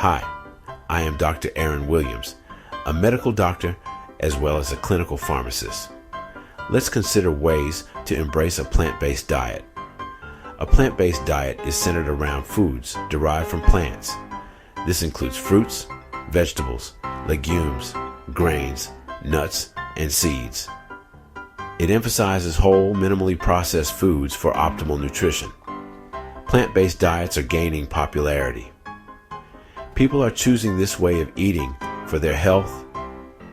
Hi, I am Dr. Aaron Williams, a medical doctor as well as a clinical pharmacist. Let's consider ways to embrace a plant-based diet. A plant-based diet is centered around foods derived from plants. This includes fruits, vegetables, legumes, grains, nuts, and seeds. It emphasizes whole, minimally processed foods for optimal nutrition. Plant-based diets are gaining popularity. People are choosing this way of eating for their health,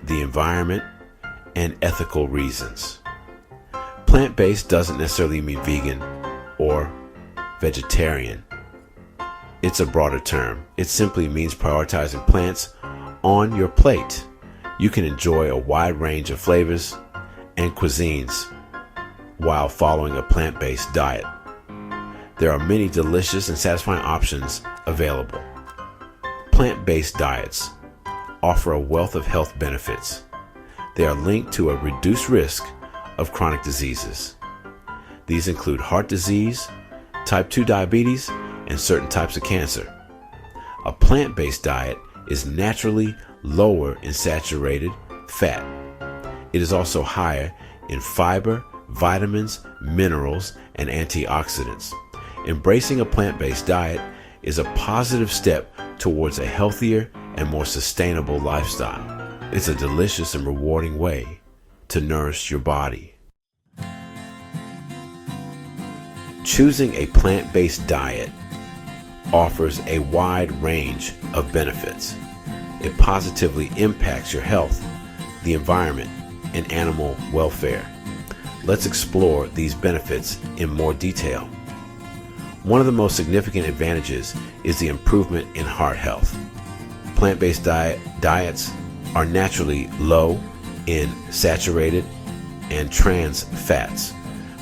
the environment, and ethical reasons. Plant-based doesn't necessarily mean vegan or vegetarian. It's a broader term. It simply means prioritizing plants on your plate. You can enjoy a wide range of flavors and cuisines while following a plant-based diet. There are many delicious and satisfying options available. Plant-based diets offer a wealth of health benefits. They are linked to a reduced risk of chronic diseases. These include heart disease, type 2 diabetes, and certain types of cancer. A plant-based diet is naturally lower in saturated fat. It is also higher in fiber, vitamins, minerals, and antioxidants. Embracing a plant-based diet is a positive step towards a healthier and more sustainable lifestyle. It's a delicious and rewarding way to nourish your body. Choosing a plant-based diet offers a wide range of benefits. It positively impacts your health, the environment, and animal welfare. Let's explore these benefits in more detail. One of the most significant advantages is the improvement in heart health. Plant-based diets are naturally low in saturated and trans fats,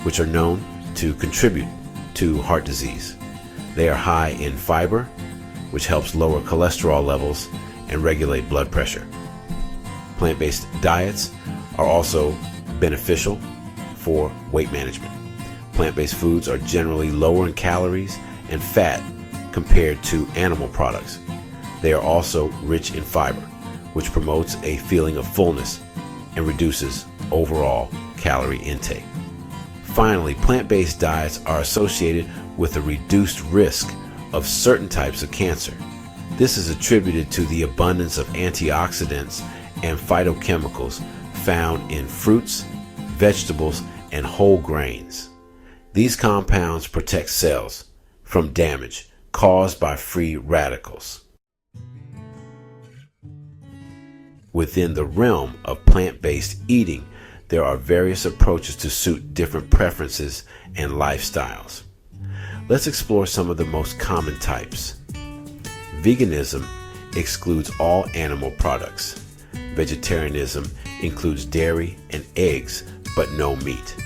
which are known to contribute to heart disease. They are high in fiber, which helps lower cholesterol levels and regulate blood pressure. Plant-based diets are also beneficial for weight management. Plant-based foods are generally lower in calories and fat compared to animal products. They are also rich in fiber, which promotes a feeling of fullness and reduces overall calorie intake. Finally, plant-based diets are associated with a reduced risk of certain types of cancer. This is attributed to the abundance of antioxidants and phytochemicals found in fruits, vegetables, and whole grains. These compounds protect cells from damage caused by free radicals. Within the realm of plant-based eating, there are various approaches to suit different preferences and lifestyles. Let's explore some of the most common types. Veganism excludes all animal products. Vegetarianism includes dairy and eggs, but no meat.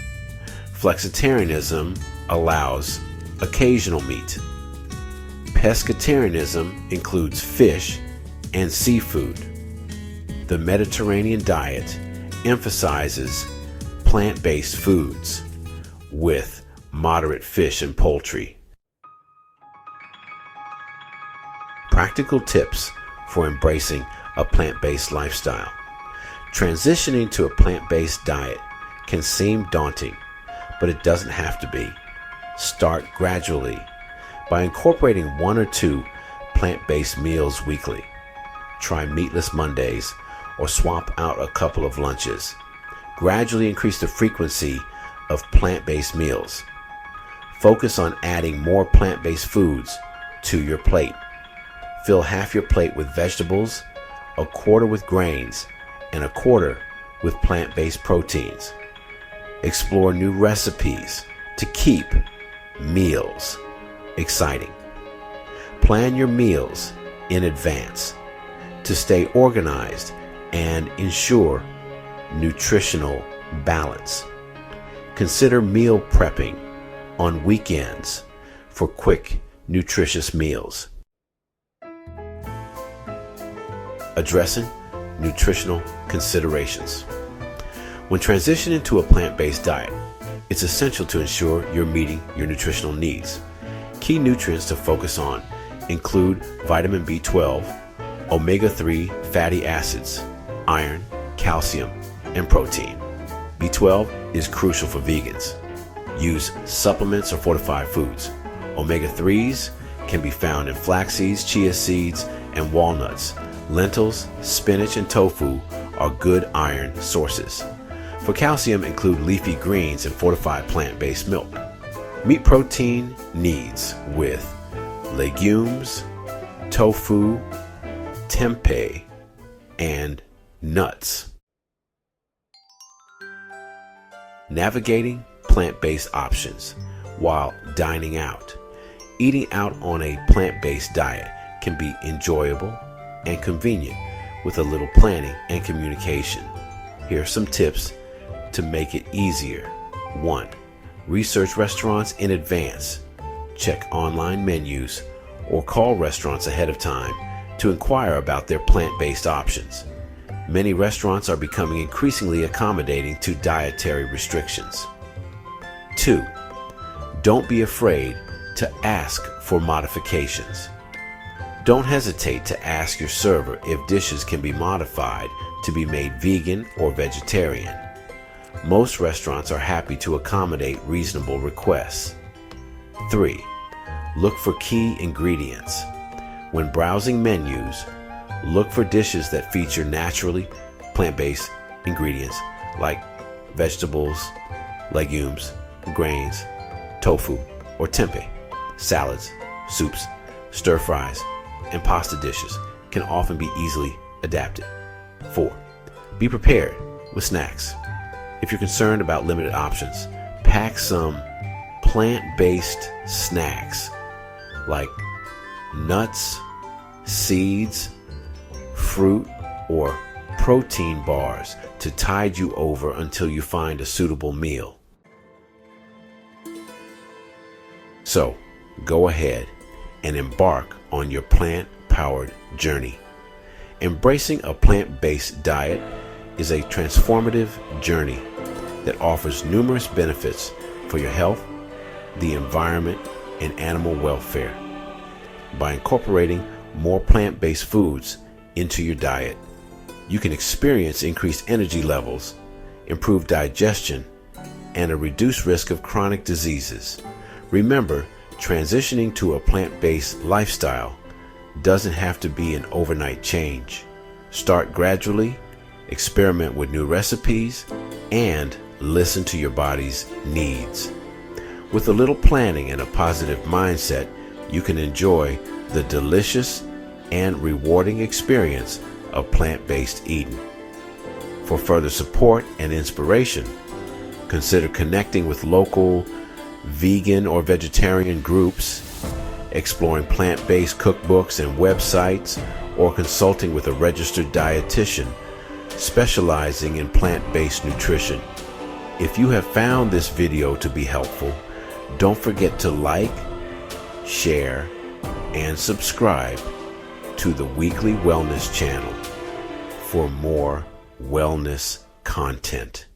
Flexitarianism allows occasional meat. Pescatarianism includes fish and seafood. The Mediterranean diet emphasizes plant-based foods with moderate fish and poultry. Practical tips for embracing a plant-based lifestyle. Transitioning to a plant-based diet can seem daunting, but it doesn't have to be. Start gradually by incorporating 1 or 2 plant-based meals weekly. Try meatless Mondays or swap out a couple of lunches. Gradually increase the frequency of plant-based meals. Focus on adding more plant-based foods to your plate. Fill half your plate with vegetables, a quarter with grains, and a quarter with plant-based proteins. Explore new recipes to keep meals exciting. Plan your meals in advance to stay organized and ensure nutritional balance. Consider meal prepping on weekends for quick, nutritious meals. Addressing nutritional considerations. When transitioning to a plant-based diet, it's essential to ensure you're meeting your nutritional needs. Key nutrients to focus on include vitamin B12, omega-3 fatty acids, iron, calcium, and protein. B12 is crucial for vegans. Use supplements or fortified foods. Omega-3s can be found in flax seeds, chia seeds, and walnuts. Lentils, spinach, and tofu are good iron sources. For calcium, include leafy greens and fortified plant-based milk. Meat protein needs with legumes, tofu, tempeh, and nuts. Navigating plant-based options while dining out. Eating out on a plant-based diet can be enjoyable and convenient with a little planning and communication. Here are some tips to make it easier. 1. Research restaurants in advance. Check online menus or call restaurants ahead of time to inquire about their plant-based options. Many restaurants are becoming increasingly accommodating to dietary restrictions. 2. Don't be afraid to ask for modifications. Don't hesitate to ask your server if dishes can be modified to be made vegan or vegetarian. Most restaurants are happy to accommodate reasonable requests. 3. Look for key ingredients. When browsing menus, look for dishes that feature naturally plant-based ingredients like vegetables, legumes, grains, tofu, or tempeh. Salads, soups, stir-fries, and pasta dishes can often be easily adapted. 4. Be prepared with snacks. If you're concerned about limited options, pack some plant-based snacks like nuts, seeds, fruit, or protein bars to tide you over until you find a suitable meal. So, go ahead and embark on your plant-powered journey. Embracing a plant-based diet is a transformative journey that offers numerous benefits for your health, the environment, and animal welfare. By incorporating more plant-based foods into your diet, you can experience increased energy levels, improved digestion, and a reduced risk of chronic diseases. Remember, transitioning to a plant-based lifestyle doesn't have to be an overnight change. Start gradually, experiment with new recipes, and listen to your body's needs. With a little planning and a positive mindset, you can enjoy the delicious and rewarding experience of plant-based eating. For further support and inspiration, consider connecting with local vegan or vegetarian groups, exploring plant-based cookbooks and websites, or consulting with a registered dietitian specializing in plant-based nutrition. If you have found this video to be helpful, don't forget to like, share, and subscribe to the Weekly Wellness channel for more wellness content.